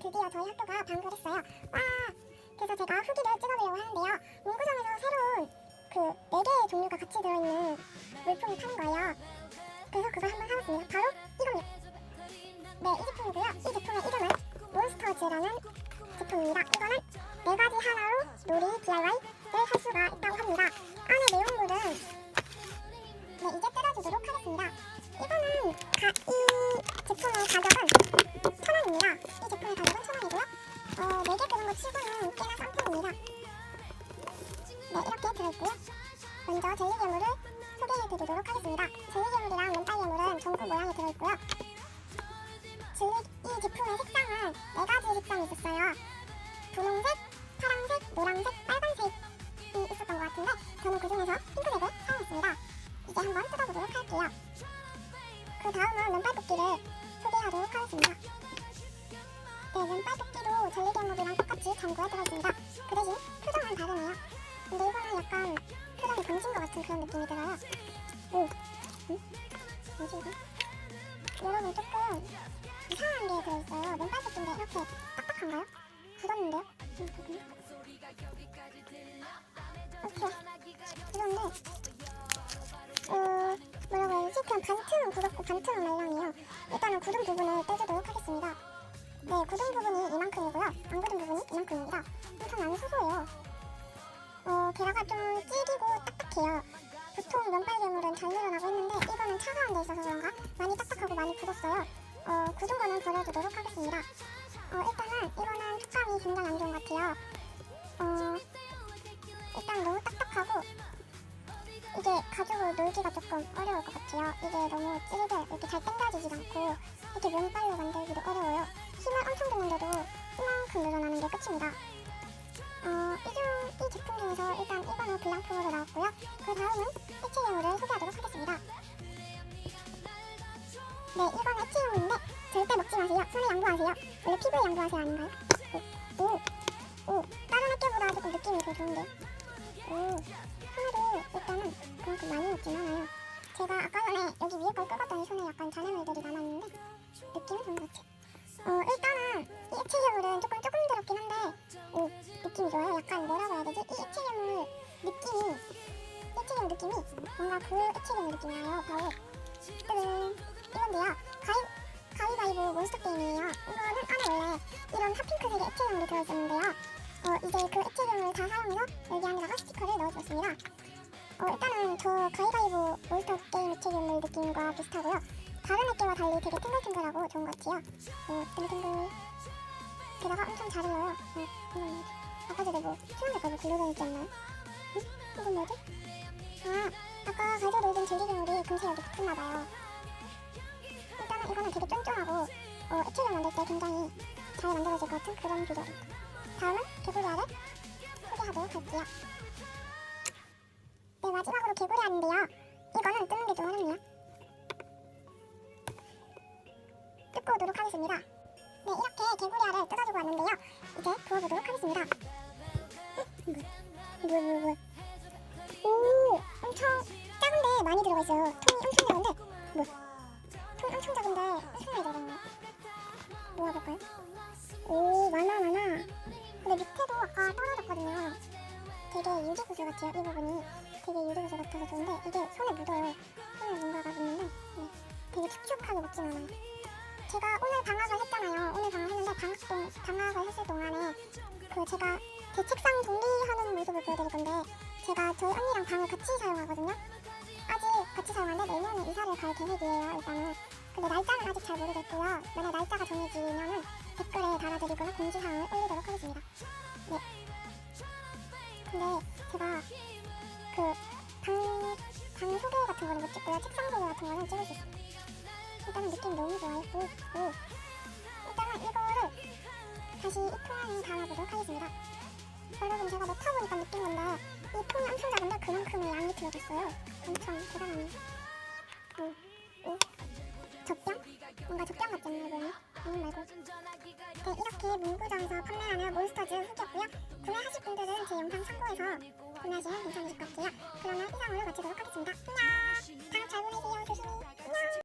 드디어 저희 학교가 방문을 했어요. 와! 그래서 제가 후기를 찍어보려고 하는데요. 문구점에서 새로운 그 4개의 종류가 같이 들어있는 물품을 파는 거예요. 그래서 그걸 한번 사봤습니다. 바로 이겁니다. 네, 이 제품이고요. 이 제품의 이름은 몬스터즈라는 제품입니다. 이거는 4가지 하나로 놀이 DIY를 할 수가 있다고 합니다. 안에 내용물은 네, 이제 뜯어주도록 하겠습니다. 이거는 이 제품의 가격은 1,000원입니다. 이 제품의 가격은 1,000원이고요. 4개 들은 거 치고는 꽤나 싼 편입니다. 네, 이렇게 들어있고요. 먼저 젤리 괴물을 소개해드리도록 하겠습니다. 젤리 괴물이랑 맨딸 괴물은 전구 모양이 들어있고요. 이 제품의 색상은 4가지 색상이 있었어요. 분홍색, 파란색, 노란색, 빨간색이 있었던 것 같은데 저는 그 중에서 핑크색을 사용했습니다. 이제 한번 뜯어보도록 할게요. 그 다음은 맨발 뽑기를 소개하도록 하겠습니다. 네, 맨발 뽑기도 젤리 괴물이랑 똑같이 전구에 들어있습니다. 그 대신 표정은 다르네요. 근데 이거는 약간 표정이 번진 것 같은 그런 느낌이 들어요. 오, 뭐지 이거? 여러분 조금 이상한 게 들어있어요. 맨발 뽑기인데 이렇게 딱딱한가요? 굳었는데요? 잠깐만요. 오케이. 이건데 뭐라고 해야 되지? 그냥 반틈은 굳었고 반틈은 말랑이에요. 일단은 굳은 부분을 떼주도록 하겠습니다. 네, 굳은 부분이 이만큼이고요. 안 굳은 부분이 이만큼입니다. 엄청 안 소소해요. 게다가 좀 질기고 딱딱해요. 보통 면발 괴물은 잘 늘어나고 있는데 이거는 차가운 데 있어서 그런가 많이 딱딱하고 많이 굳었어요. 굳은 거는 버려주도록 하겠습니다. 일단은 이거는 촉감이 굉장히 안 좋은 것 같아요. 일단 너무 딱딱하고 이게 가지고 놀기가 조금 어려울 것 같아요. 이게 너무 찌르게 이렇게 잘 당겨지지도 않고 이렇게 면발로 만들기도 어려워요. 힘을 엄청 줬는데도 이만큼 늘어나는 게 끝입니다. 이 제품 중에서 일단 이거는 불량품으로 나왔고요. 그 다음은 액체 괴물을 소개하도록 하겠습니다. 네, 이건 액체 괴물인데 절대 먹지 마세요. 손에 양보하세요. 원래 피부에 양보하세요 아닌가요? 오, 다른 액체보다 조금 느낌이 더 좋은데요. 손에도 일단은 그만큼 많이 먹진 않아요. 제가 아까 전에 여기 위에 걸 끄었더니 손에 약간 잔해물들이 남았는데 느낌은 좋은 것 같아요. 일단은 이 액체 괴물은 조금 더럽긴 한데 느낌이 좋아요. 약간 뭐라고 해야 되지? 이 액체 괴물 느낌이 뭔가 그 액체 괴물 느낌이 나요. 바로 이건데요. 가위바위보 몬스터 게임이에요. 이거는 안에 원래 이런 핫핑크색의 액체 괴물이 들어있었는데요. 이제 그 액체 괴물을 다 사용해서 여기 안에다가 스티커를 넣어주었습니다. 일단은 저 가위바위보 몬스터 게임 액체 괴물 느낌과 비슷하고요. 다른 액체와 달리 되게 탱글탱글하고 좋은 것 같아요. 탱글탱글. 게다가 엄청 잘 흘러요. 아까 전에 뭐 수영대까지 굴러다니지 않나요? 응? 이건 뭐지? 아까 가지고 놀던 젤리 괴물이 금세 여기 붙었나봐요. 일단은 이거는 되게 쫀쫀하고 액체를 만들 때 굉장히 잘 만들어질 것 같은 그런 비결입니다. 다음은 개구리알을 소개하도록 할게요. 네, 마지막으로 개구리알인데요. 이거는 뜯는 게 좀 어렵네요. 뜯고 오도록 하겠습니다. 네, 이렇게 개구리알을 뜯어주고 왔는데요. 이제 부어보도록 하겠습니다. 뭐야. 오, 엄청 작은데 많이 들어가 있어요. 통이 엄청 작은데 통 엄청 작은데 엄청나게 들어가네요. 모아볼까요? 오, 많아. 근데 밑에도 아까 떨어졌거든요. 되게 유리구슬 같아요. 이 부분이 되게 유리구슬 같아서 좋은데 이게 손에 묻어요. 손에 뭔가가 묻는데 되게 축축하게 묻진 않아요. 제가 오늘 방학을 했잖아요. 오늘 방학했는데 방학을 했을 동안에 제가 제 책상 정리하는 모습을 보여드릴 건데 제가 저희 언니랑 방을 같이 사용하거든요. 아직 같이 사용하는데 내년에 이사를 갈 계획이에요. 일단은. 근데 날짜는 아직 잘 모르겠고요. 만약 날짜가 정해지면은 댓글에 달아드리거나 공지사항을 올리도록 하겠습니다. 네. 근데 제가 방 소개 같은 거는 못 찍고요. 책상 소개 같은 거는 찍을 수 있어요. 일단은 느낌 너무 좋아요. 일단은 이거를 다시 이 통 안에 담아보도록 하겠습니다. 여러분, 제가 넣다보니까 느낀 건데 이 통이 엄청 작은데 그만큼의 양이 들어갔어요. 엄청 대단하네요. 젖병? 뭔가 젖병 같지 않나요, 보면? 아니 말고. 네, 이렇게 문구점에서 판매하는 몬스터즈 후기였고요. 구매하실 분들은 제 영상 참고해서 구매하시면 괜찮으실 것 같아요. 그러면 이상으로 마치도록 하겠습니다. 안녕!